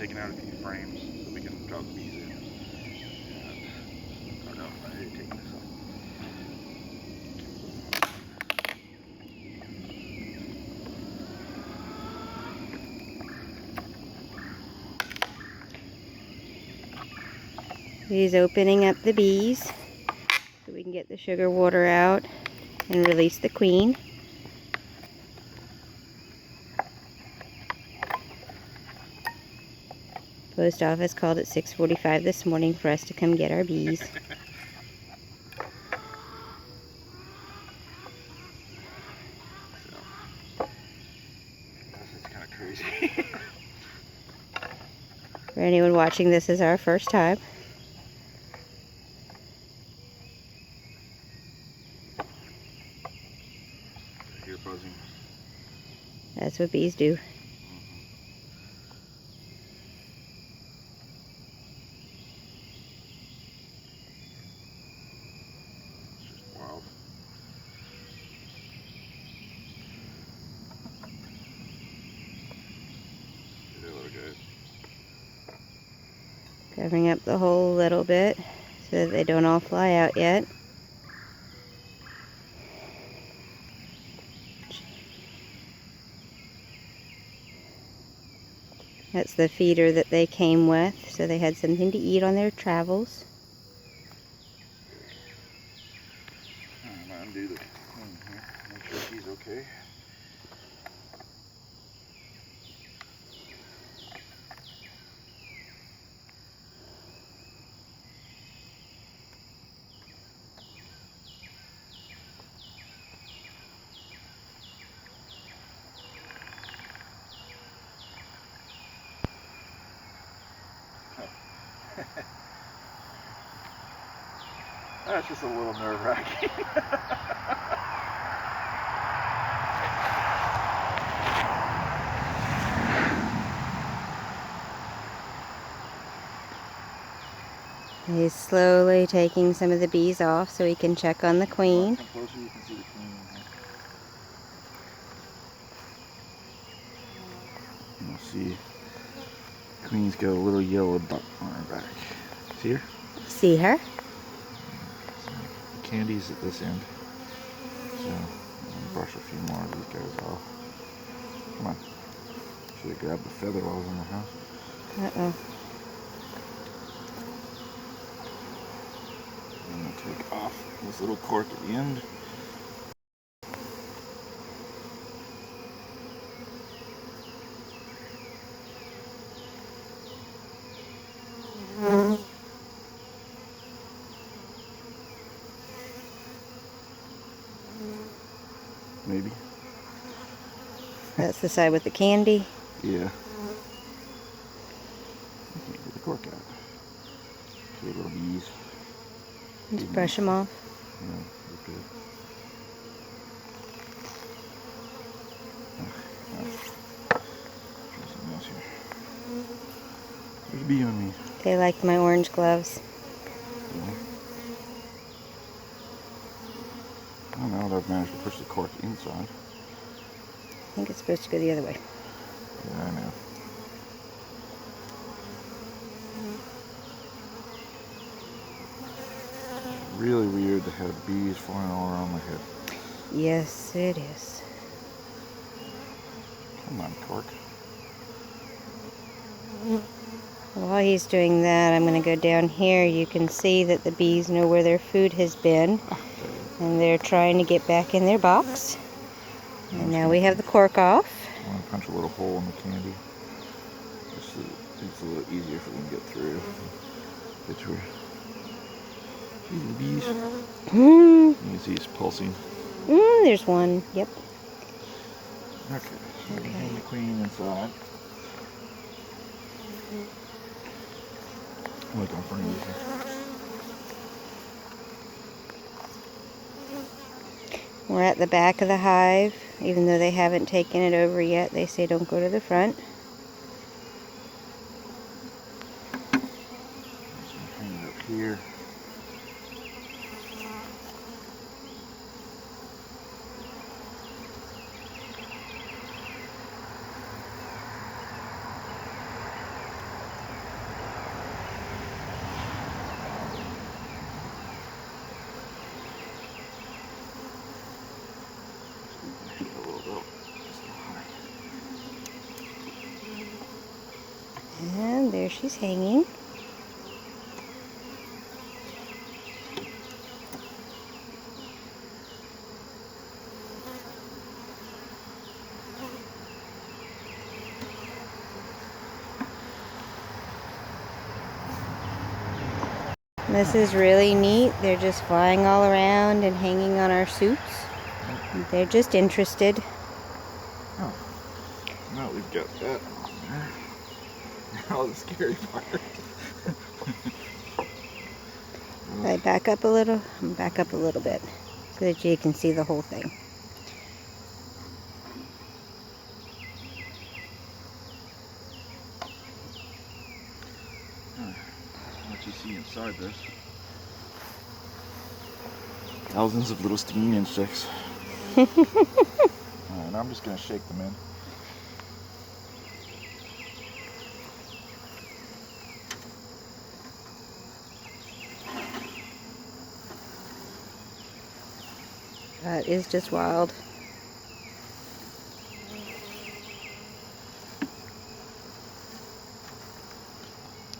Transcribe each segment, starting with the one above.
taking out a few frames so we can drop the bees in. And, oh no, I need to take this off. He's opening up the bees so we can get the sugar water out and release the queen. Post office called at 6:45 this morning for us to come get our bees. This is kind of crazy. For anyone watching, this is our first time. You're buzzing. That's what bees do. It's just wild. Hello, guys. Covering up the hole a little bit so that they don't all fly out yet. That's the feeder that they came with, so they had something to eat on their travels. I'm gonna undo the queen here. Make sure he's okay. That's just a little nerve-wracking. He's slowly taking some of the bees off so he can check on the queen. Come closer, you can see the queen in here. You'll see queen's got a little yellow dot on her back. See her? See her? The candy's at this end. So I'm gonna brush a few more of these guys off. Come on. Should have grabbed the feather while I was in the house. Uh-oh. I'm gonna take off this little cork at the end. Maybe. That's the side with the candy. Yeah. I can't get the cork out. See little bees. Just brush them off. Yeah, they're good. Try something else here. There's a bee on me. They like my orange gloves. Yeah. Oh, now that I've managed to push the cork inside. I think it's supposed to go the other way. Yeah, I know. It's really weird to have bees flying all around my head. Yes, it is. Come on, cork. While he's doing that, I'm going to go down here. You can see that the bees know where their food has been. And they're trying to get back in their box. And now we have the cork off. I want to punch a little hole in the candy. Just so it's a little easier for them to get through. Get through. See the bees? You can see it's pulsing. There's one. Yep. Okay, so we hang the queen inside. Look in front of you here. We're at the back of the hive. Even though they haven't taken it over yet, they say don't go to the front. So hang it up here. And there she's hanging. This is really neat. They're just flying all around and hanging on our suits. They're just interested. Oh, now we've got that on there. Now the scary part. I back up a little, back up a little bit so that you can see the whole thing. What you see inside this? Thousands of little stinging insects. Alright, I'm just going to shake them in. That is just wild.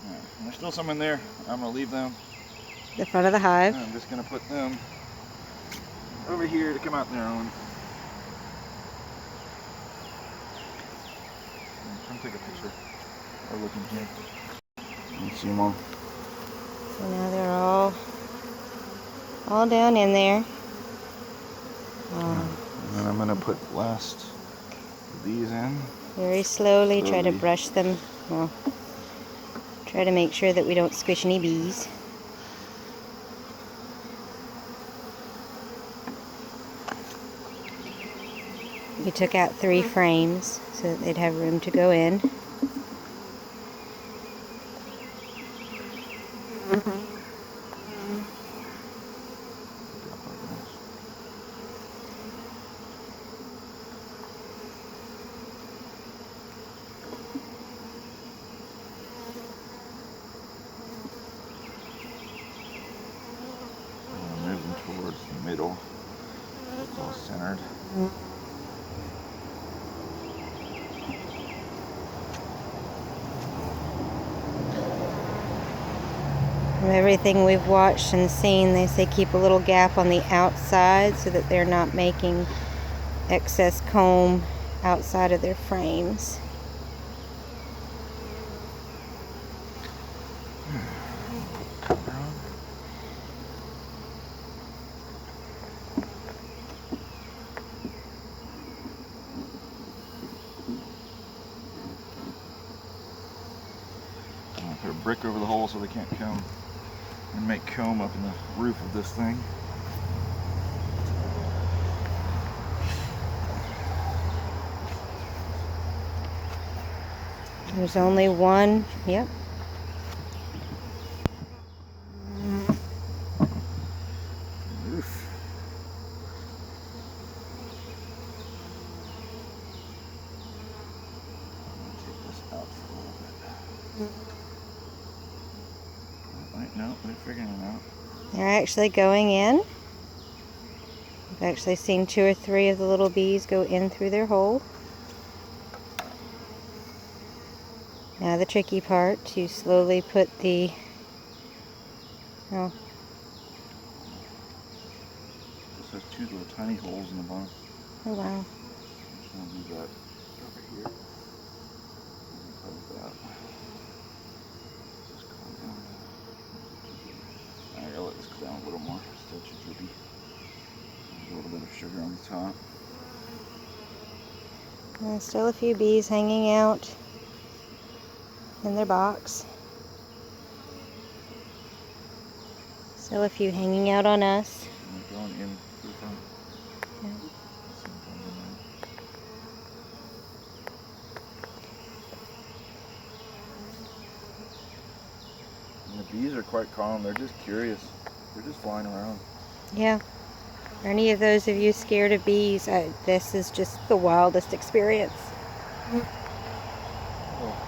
Alright, there's still some in there. I'm going to leave them. The front of the hive. I'm just going to put them over here to come out on their own. Come take a picture. Or look in here. You can see them all. So now they're all down in there. And then I'm going to put last these in. Very slowly, try to brush them. Well, try to make sure that we don't squish any bees. We took out 3 frames so that they'd have room to go in. Move them towards the middle. It's all centered. From everything we've watched and seen, they say keep a little gap on the outside so that they're not making excess comb outside of their frames. Put a brick over the hole so they can't come and make comb up in the roof of this thing. There's only one, yep. Oof. Take this out for a little bit. Wait, no, they're figuring it out. They're actually going in. I've actually seen 2 or 3 of the little bees go in through their hole. Now the tricky part, to slowly put the, oh, This has 2 little tiny holes in the bottom. oh wow. I'm just going to do that over here. Like that. Just calm down. I gotta let this go down a little more. Still too drippy. There's a little bit of sugar on the top. And still a few bees hanging out in their box. Still a few hanging out on us. And they're going in through the front. Yeah. And the bees are quite calm. They're just curious. They're just flying around. Yeah. For any of those of you scared of bees, this is just the wildest experience. Oh.